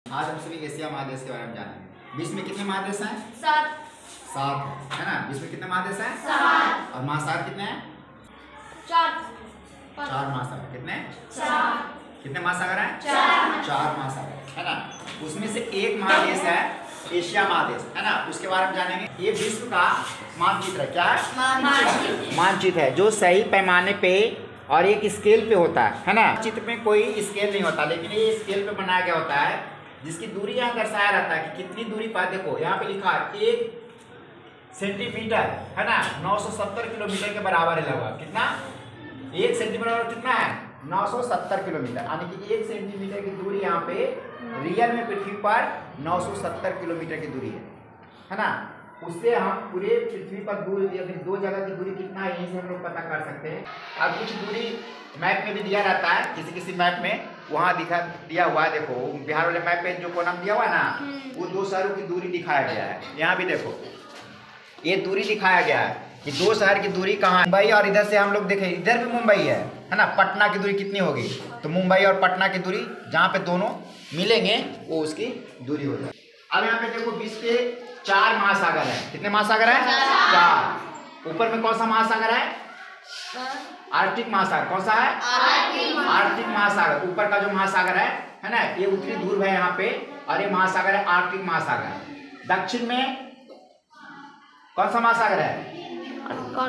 आज हम सभी एशिया महादेश के बारे में जानेंगे। विश्व में कितने महादेश हैं? 7 7 है ना। विश्व में कितने महादेश हैं? 7 और महासागर कितने हैं? 4 4 महासागर। कितने? 4 कितने महासागर हैं? 4 महासागर है ना। उसमें से एक महादेश है एशिया महादेश है ना, उसके बारे में जानेंगे। ये विश्व का मानचित्र है। क्या है? मानचित्र है जो सही पैमाने पे और एक स्केल पे होता है ना। चित्र में कोई स्केल नहीं होता, लेकिन ये स्केल पे बनाया गया होता है जिसकी दूरी यहाँ दर्शाया रहता है कि कितनी दूरी पर। देखो यहाँ पे लिखा है 1 सेंटीमीटर है ना, 970 किलोमीटर के बराबर है लगभग। कितना? 1 सेंटीमीटर कितना है? 970 किलोमीटर। यानी कि 1 सेंटीमीटर की दूरी यहाँ पे रियल में पृथ्वी पर 970 किलोमीटर की दूरी है ना। उससे हम पूरे पृथ्वी पर दो जगह की दूरी कितना है, यहीं से हम लोग पता कर सकते हैं। अब कुछ दूरी मैप में भी दिया रहता है, किसी किसी मैप में वहाँ दिया हुआ है। देखो बिहार वाले मैप पे जो कोलम दिया हुआ है ना, वो 2 शहरों की दूरी दिखाया गया है। यहाँ भी देखो ये दूरी दिखाया गया है कि 2 शहर की दूरी कहाँ है। मुंबई और इधर से हम लोग देखें, इधर भी मुंबई है ना। पटना की दूरी कितनी होगी? तो मुंबई और पटना की दूरी जहाँ पे दोनों मिलेंगे वो उसकी दूरी हो जाए। अब यहाँ पे देखो विश्व के 4 महासागर है। कितने महासागर है? 4। ऊपर में कौन सा महासागर है? आर्कटिक महासागर। कौन सा है? आर्कटिक महासागर। ऊपर का जो महासागर है ना, ये उत्तरी ध्रुव है यहाँ पे, और ये महासागर है आर्कटिक महासागर। दक्षिण में कौन सा महासागर है?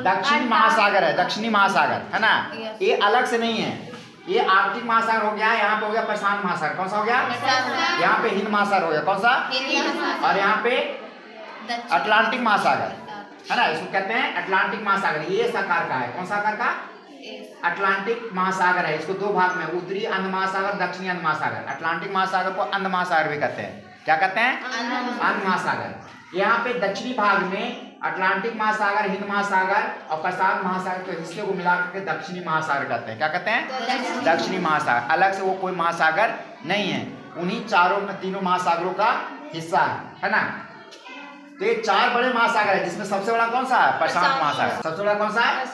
दक्षिणी महासागर है, दक्षिणी महासागर है ना। ये अलग से नहीं है, ये आर्कटिक महासागर हो गया, यहाँ पे हो गया प्रशांत महासागर। कौन सा हो गया? यहाँ पे हिंद महासागर हो गया। कौन सा? और यहाँ पे अटलांटिक महासागर है ना, इसको कहते हैं अटलांटिक महासागर। ये इस आकार का है। कौन सा आकार का? अटलांटिक महासागर है। इसको 2 भाग में, उत्तरी अंध महासागर, दक्षिणी अंध महासागर। अटलांटिक महासागर को अंध महासागर भी कहते हैं। क्या कहते हैं? अंध महासागर। यहाँ पे दक्षिणी भाग में अटलांटिक महासागर, हिंद महासागर और प्रशांत महासागर के हिस्से को मिलाकर के दक्षिणी महासागर कहते हैं। क्या कहते हैं? दक्षिणी महासागर। अलग से वो कोई महासागर नहीं है, उन्हीं तीनों महासागरों का हिस्सा है ना। तो ये 4 बड़े महासागर है, जिसमें सबसे बड़ा कौन सा है? प्रशांत महासागर। सबसे बड़ा कौन सा है?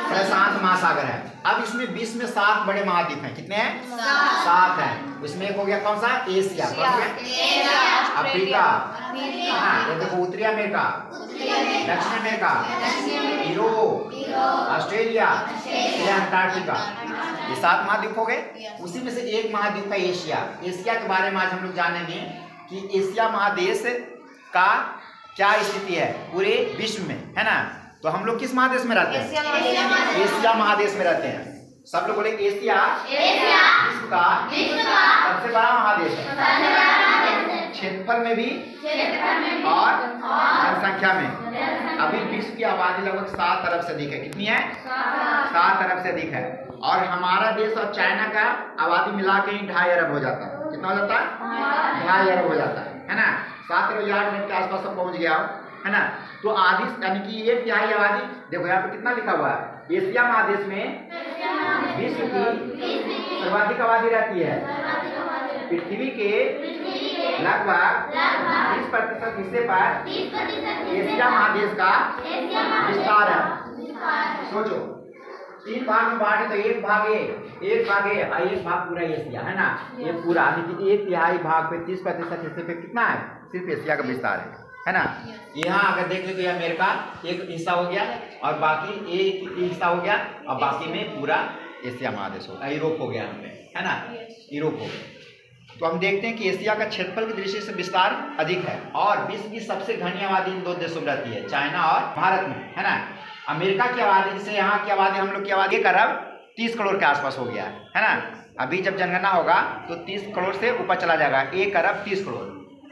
प्रशांत महासागर है। अब इसमें विश्व में 7 बड़े महाद्वीप हैं। कितने हैं? 7 हैं। उसमें एक हो गया कौन सा? एशिया। अफ्रीका, ये देखो उत्तरी अमेरिका, दक्षिण अमेरिका, यूरोप, ऑस्ट्रेलिया, अंटार्कटिका। ये 7 महाद्वीप हो गए। उसी में से एक महाद्वीप है एशिया। एशिया के बारे में आज हम लोग जानेंगे कि एशिया महादेश का क्या स्थिति है पूरे विश्व में, है ना। तो हम लोग किस महादेश में रहते हैं? एशिया महादेश में रहते हैं। सब लोग बोले एशिया विश्व का सबसे बड़ा महादेश है, क्षेत्रफल में भी और जनसंख्या में। अभी विश्व की आबादी लगभग 7 अरब से अधिक है। कितनी है? 7 अरब से अधिक है। और हमारा देश और चाइना का आबादी मिला के ही 2.5 अरब हो जाता है। कितना हो जाता है? 2.5 अरब हो जाता है ना। 7 अरब 8 मिनट के आसपास सब पहुंच गया है ना। तो आधी यानी कि 1/3 आबादी, देखो यहाँ पे कितना लिखा हुआ है, एशिया महादेश में विश्व की सर्वाधिक आबादी रहती है। पृथ्वी के लगभग 30% हिस्से पर एशिया महादेश का विस्तार है। सोचो 3 भाग में बांटे तो एक भाग पूरा एशिया है ना। ये पूरा 1/3 भाग पे 30% हिस्से पे कितना है? सिर्फ एशिया का विस्तार है ना। यहाँ अगर देख ले तो अमेरिका एक हिस्सा हो गया और बाकी एक हिस्सा हो गया, और बाकी में पूरा एशिया महादेश हो गया, यूरोप हो गया है ना, यूरोप हो गया। तो हम देखते हैं कि एशिया का क्षेत्रफल की दृष्टि से विस्तार अधिक है, और विश्व की सबसे घनी आबादी इन 2 देशों में रहती है, चाइना और भारत में, है ना। अमेरिका की आबादी से यहाँ की आबादी, हम लोग की आबादी 1 अरब 30 करोड़ के आसपास हो गया है ना। अभी जब जनगणना होगा तो 30 करोड़ से ऊपर चला जाएगा, 1 अरब 30 करोड़।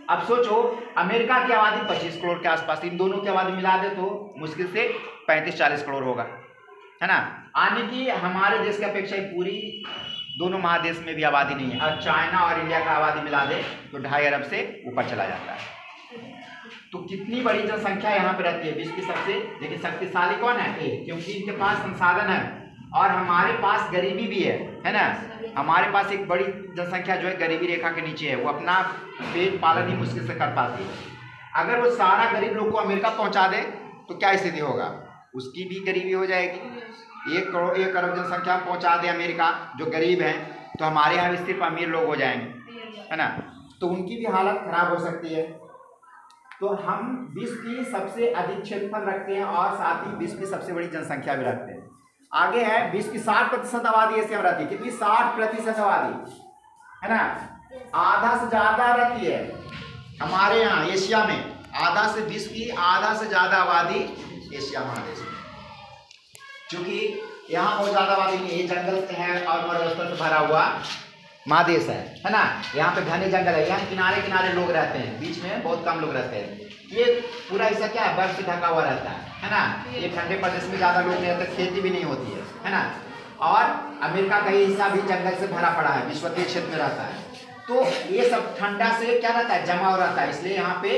अब सोचो अमेरिका की आबादी 25 करोड़ के आसपास, इन दोनों की आबादी मिला दे तो मुश्किल से 35-40 करोड़ होगा, है ना। आने की हमारे देश की अपेक्षा पूरी दोनों महादेश में भी आबादी नहीं है। और चाइना और इंडिया का आबादी मिला दे तो 2.5 अरब से ऊपर चला जाता है। तो कितनी बड़ी जनसंख्या यहाँ पे रहती है। विश्व की सबसे लेकिन शक्तिशाली कौन है? क्योंकि इनके पास संसाधन है और हमारे पास गरीबी भी है ना। हमारे पास एक बड़ी जनसंख्या जो है गरीबी रेखा के नीचे है, वो अपना पेट पालन ही मुश्किल से कर पाती है। अगर वो सारा गरीब लोग को अमेरिका पहुंचा दे तो क्या स्थिति होगा? उसकी भी गरीबी हो जाएगी। 1 अरब जनसंख्या पहुंचा दे अमेरिका जो गरीब हैं, तो हमारे यहाँ भी सिर्फ अमीर लोग हो जाएंगे, है ना। तो तो उनकी भी हालत खराब हो सकती है। तो हम विश्व की सबसे अधिक क्षेत्रफल रखते हैं और साथ ही विश्व की सबसे बड़ी जनसंख्या भी रखते हैं। आगे है विश्व की 60% आबादी एशिया में रहती है। कितनी? 60% आबादी, है ना। आधा से ज्यादा रहती है हमारे यहाँ एशिया में, आधा से विश्व की आधा से ज्यादा आबादी एशिया महादेश में, क्योंकि यहाँ बहुत ज्यादा आबादी नहीं है, जंगल से है और मरुस्थल से भरा हुआ महादेश है ना। यहाँ पे घने जंगल है, यहाँ किनारे किनारे लोग रहते हैं, बीच में बहुत कम लोग रहते हैं। ये पूरा हिस्सा क्या है? बर्फ से ढका हुआ रहता है ना। ये ठंडे प्रदेश में ज्यादा लोग नहीं रहते, खेती भी नहीं होती है ना। और अमेरिका का ये हिस्सा भी जंगल से भरा पड़ा है, विषुवतीय क्षेत्र में रहता है। तो ये सब ठंडा से क्या रहता है? जमा हो रहता है। इसलिए यहाँ पे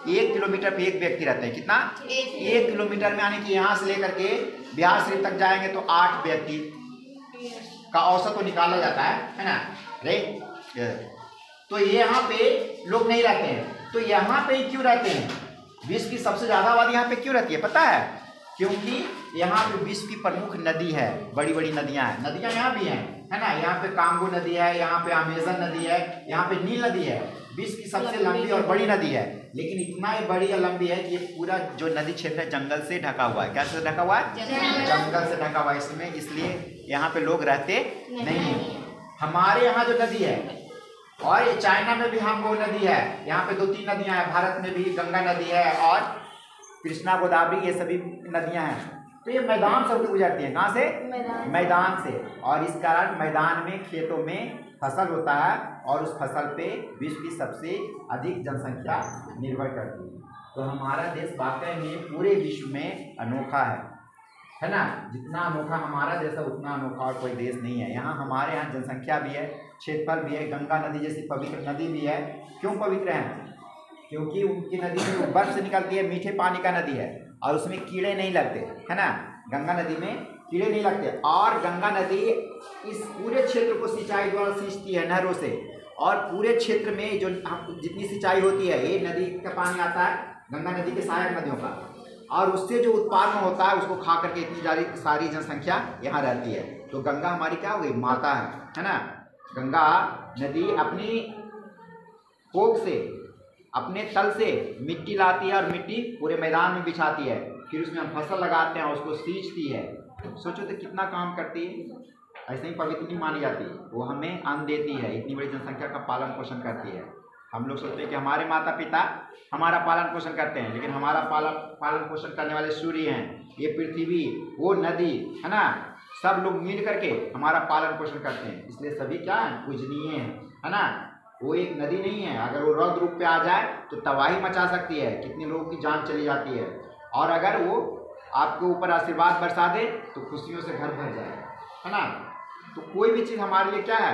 1 किलोमीटर पे एक व्यक्ति रहते हैं। कितना? 1 किलोमीटर में, यानी कि यहाँ से लेकर के बिहार शरीफ तक जाएंगे तो 8 व्यक्ति का औसत तो निकाला जाता है ना। तो ये यहाँ पे लोग नहीं रहते हैं। तो यहाँ पे क्यों रहते हैं? विश्व की सबसे ज्यादा आबादी यहाँ पे क्यों रहती है पता है? क्योंकि यहाँ पे विश्व की प्रमुख नदी है, बड़ी बड़ी नदियां हैं। नदियां यहाँ भी हैं, है ना। यहाँ पे कांगो नदी है, यहाँ पे अमेजन नदी है, यहाँ पे नील नदी है। विश्व की सबसे लंबी और बड़ी नदी है, लेकिन इतना ही बड़ी और लंबी है कि ये पूरा जो नदी क्षेत्र है जंगल से ढका हुआ है। क्या से ढका हुआ है? जंगल से ढका हुआ है। इसमें इसलिए यहाँ पे लोग रहते नहीं है। हमारे यहाँ जो नदी है, और ये चाइना में भी हम वो नदी है, यहाँ पे 2-3 नदियां हैं। भारत में भी गंगा नदी है और कृष्णा गोदावरी, ये सभी नदियां हैं। तो ये मैदान से होकर गुजरती है। कहाँ से? मैदान से। और इस कारण मैदान में, खेतों में फसल होता है और उस फसल पे विश्व की सबसे अधिक जनसंख्या निर्भर करती है। तो हमारा देश वाकई में पूरे विश्व में अनोखा है ना। जितना अनोखा हमारा देश है उतना अनोखा और कोई देश नहीं है। यहाँ हमारे यहाँ जनसंख्या भी है, क्षेत्रफल भी है, गंगा नदी जैसी पवित्र नदी भी है। क्यों पवित्र है? क्योंकि उनकी नदी में बर्फ से निकलती है, मीठे पानी का नदी है और उसमें कीड़े नहीं लगते, है ना। गंगा नदी में कीड़े नहीं लगते। और गंगा नदी इस पूरे क्षेत्र को सिंचाई द्वारा सींचती है नहरों से। और पूरे क्षेत्र में जो जितनी सिंचाई होती है, ये नदी का पानी आता है, गंगा नदी के सहायक नदियों का, और उससे जो उत्पादन होता है उसको खा करके इतनी सारी जनसंख्या यहाँ रहती है। तो गंगा हमारी क्या हो गई? माता है ना। गंगा नदी अपनी कोख से, अपने तल से मिट्टी लाती है और मिट्टी पूरे मैदान में बिछाती है। फिर उसमें हम फसल लगाते हैं, उसको सींचती है। सोचो तो कितना काम करती है। ऐसे ही पवित्र नहीं मानी जाती, वो हमें अन्न देती है, इतनी बड़ी जनसंख्या का पालन पोषण करती है। हम लोग सोचते हैं कि हमारे माता पिता हमारा पालन पोषण करते हैं, लेकिन हमारा पालन पोषण करने वाले सूर्य हैं, ये पृथ्वी, वो नदी, है ना। सब लोग मिल करके हमारा पालन पोषण करते हैं। इसलिए सभी क्या है? पूजनीय है ना। वो एक नदी नहीं है, अगर वो रौद्र रूप पे आ जाए तो तबाही मचा सकती है, कितने लोगों की जान चली जाती है। और अगर वो आपके ऊपर आशीर्वाद बरसा दे तो खुशियों से घर भर जाए, है ना। तो कोई भी चीज़ हमारे लिए क्या है?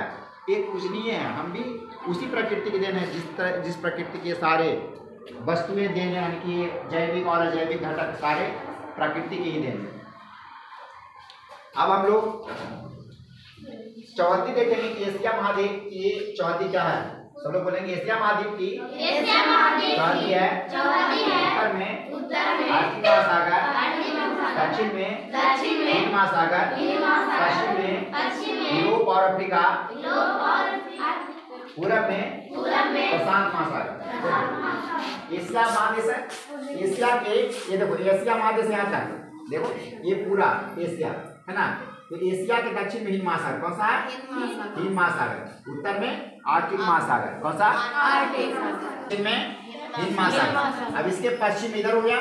एक पूजनीय है। हम भी उसी प्रकृति के देन है, जिस प्रकृति के सारे वस्तुएं देन है, यानी कि जैविक और अजैविक घटक सारे प्रकृति के ही देन है। अब हम लोग चौहद्दी देखेंगे कि एशिया महाद्वीप की चौहद्दी क्या है। सब लोग बोलेंगे एशिया महाद्वीप की चौहद्दी है। उत्तर में आर्कटिक महासागर, दक्षिण में हिंद महासागर, पश्चिम में यूरोप और अफ्रीका, पूरब में प्रशांत महासागर। एशिया महादेश है। एशिया के ये देखो, एशिया महादेश यहाँ तक देखो, ये पूरा एशिया है ना। तो एशिया के दक्षिण में हिंद महासागर, कौन सा है? हिंद महासागर। उत्तर में आर्कटिक महासागर, कौन सा? आर्कटिक में हिंद महासागर। अब इसके पश्चिम इधर हो गया,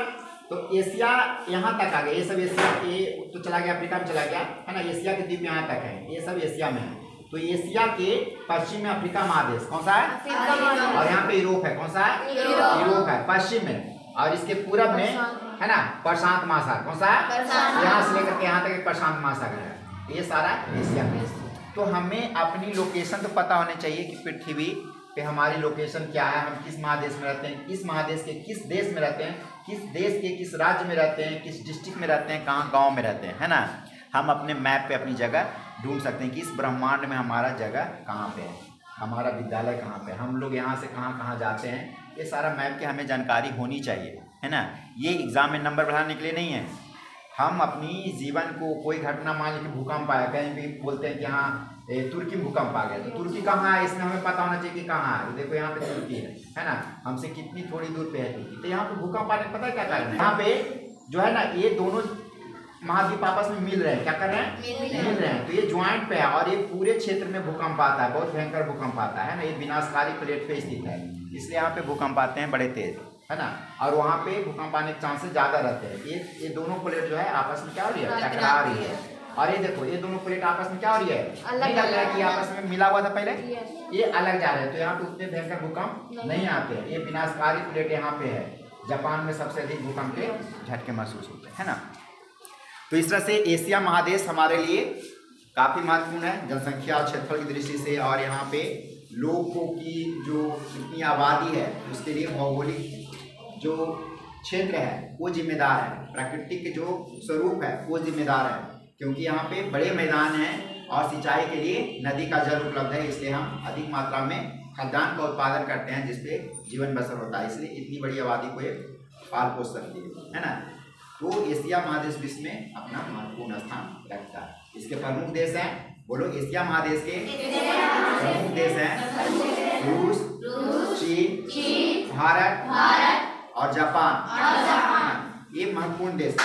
तो एशिया यहाँ तक आ गया। ये सब एशिया, ये तो चला गया अफ्रीका में चला गया, है ना। एशिया के द्वीप यहाँ तक है, ये सब एशिया में है। तो एशिया के पश्चिम में अफ्रीका महादेश, कौन सा है? और यहाँ पे यूरोप है, कौन सा है? यूरोप है पश्चिम में। और इसके पूरब में, है ना, प्रशांत महासागर, कौन सा है? यहाँ से लेकर के यहाँ तक प्रशांत महासागर है। ये सारा एशिया में। तो हमें अपनी लोकेशन तो पता होनी चाहिए कि पृथ्वी पे हमारी लोकेशन क्या है, हम किस महादेश में रहते हैं, किस महादेश के किस देश में रहते हैं, किस देश के किस राज्य में रहते हैं, किस डिस्ट्रिक्ट में रहते हैं, कहाँ गांव में रहते हैं, है ना। हम अपने मैप पे अपनी जगह ढूंढ सकते हैं कि इस ब्रह्मांड में हमारा जगह कहाँ पे है, हमारा विद्यालय कहाँ पे, हम लोग यहाँ से कहाँ कहाँ जाते हैं। ये सारा मैप की हमें जानकारी होनी चाहिए, है ना। ये एग्ज़ाम में नंबर बढ़ाने के लिए नहीं है। हम अपनी जीवन को, कोई घटना मान लीजिए भूकंप आया, कहीं भी बोलते हैं कि हाँ तुर्की में भूकंप आ गया। तो तुर्की कहाँ है, इसमें हमें पता होना चाहिए कि कहाँ है। तो देखो यहाँ पे तुर्की है ना, हमसे कितनी थोड़ी दूर पे है तुर्की। तो यहाँ पे भूकंप आने पता है क्या कारण है, यहाँ पे जो है ना ये दोनों महाद्वीप आपस में मिल रहे हैं। क्या कर रहे हैं, मिल रहे हैं। तो ये ज्वाइंट पे है और ये पूरे क्षेत्र में भूकंप आता है, बहुत भयंकर भूकंप आता है ना। ये विनाशकारी प्लेट पे स्थित है, इसलिए यहाँ पे भूकंप आते हैं बड़े तेज, है ना। और वहाँ पे भूकंप आने के चांसेस ज्यादा रहते हैं। ये दोनों प्लेट जो है आपस में क्या हो रही है, टकरा रही है। और ये देखो ये दोनों प्लेट आपस में क्या हो रही है, नहीं लग रहा है कि आपस में मिला हुआ था पहले, ये अलग जा रहे हैं। तो यहाँ पे उतने भयंकर भूकंप नहीं आते हैं। ये विनाशकारी प्लेट यहाँ पे है। जापान में सबसे अधिक भूकंप के झटके महसूस होते हैं, है ना। तो इस तरह से एशिया महादेश हमारे लिए काफी महत्वपूर्ण है जनसंख्या और क्षेत्रफल की दृष्टि से। और यहाँ पे लोगों की जो इतनी आबादी है उसके लिए भौगोलिक जो क्षेत्र है वो जिम्मेदार है, प्राकृतिक जो स्वरूप है वो जिम्मेदार है। क्योंकि यहाँ पे बड़े मैदान हैं और सिंचाई के लिए नदी का जल उपलब्ध है, इसलिए हम अधिक मात्रा में खाद्यान्न का उत्पादन करते हैं जिसपे जीवन बसर होता है। इसलिए इतनी बड़ी आबादी को ये पाल पोष सकती है ना। तो एशिया महादेश विश्व में अपना महत्वपूर्ण स्थान रखता है। इसके प्रमुख देश हैं, बोलो एशिया महादेश के प्रमुख देश हैं रूस, चीन, भारत और जापान। ये महत्वपूर्ण देश।